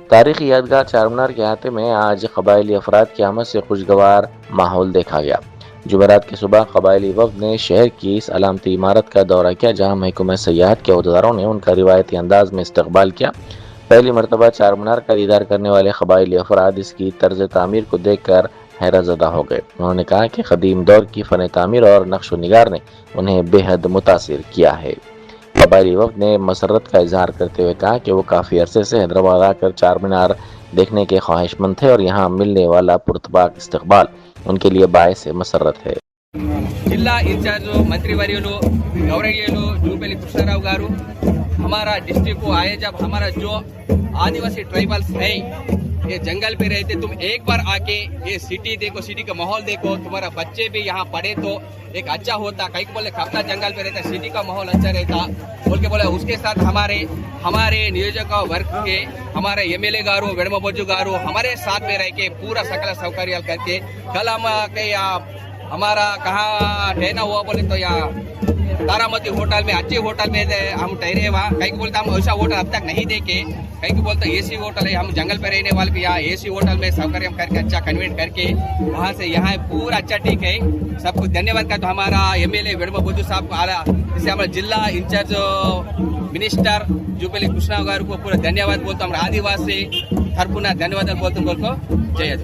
तारीखी यादगार चारमीनार के अहाते में आज कबायली अफराद की आमद से खुशगवार माहौल देखा गया। जुमेरात की सुबह कबायली वफ्द ने शहर की इस अलामती इमारत का दौरा किया, जहाँ महकमा सयाहत के अहदेदारों ने उनका रिवायती अंदाज में इस्तकबाल किया। पहली मरतबा चारमीनार का दीदार करने वाले कबायली अफराद इसकी तर्ज तामीर को देख कर हैरतज़दा हो गए। उन्होंने कहा कि कदीम दौर की फ़न तामीर और नक्श व निगार ने उन्हें बेहद मुतासिर किया है। कबायली वफ्द ने मसरत का इजहार करते हुए कहा कि वो काफ़ी अरसे से हैदराबाद आकर चारमीनार देखने के ख्वाहिशमंद थे और यहाँ मिलने वाला पुरतबाक इस्तकबाल उनके लिए बायस मसरत है। जिला इंचार्ज मंत्रिवर्युलु गौरव्युलु जूबेली कृष्णाराव गारू हमारा डिस्ट्रिक्ट को आए, जब हमारा जो आदिवासी ट्राइबल्स है ये जंगल पे रहते, तुम एक बार आके ये सिटी देखो, सिटी का माहौल देखो, तुम्हारा बच्चे भी यहाँ पढ़े तो एक अच्छा होता। कहीं को बोले खपना जंगल पे रहता, सिटी का माहौल अच्छा रहता बोल के बोले। उसके साथ हमारे नियोजक वर्ग के हमारे एमएलए गारू वेणुगोपाल गारू हमारे साथ में रह के पूरा सकल सौकर्य करके कल हम के हमारा कहाँ ठहरना हुआ बोले तो यहाँ तारामती होटल में, अच्छे होटल में हम ठहरे। वहाँ कहीं को बोलते हम ऐसा होटल अब तक नहीं देखे, कहीं को बोलते एसी होटल है। हम जंगल पे रहने वाले को यहाँ एसी होटल में सौकर्य करके अच्छा कन्वेंट करके वहाँ से यहाँ पूरा अच्छा ठीक है। सबको धन्यवाद का तो हमारा एमएलए वेणुगोपाल साहब को आला, जैसे हमारा जिला इंचार्ज मिनिस्टर जूबेली कृष्णा गारू को पूरा धन्यवाद बोलते। हमारे आदिवासी तरफुना धन्यवाद बोलते। जय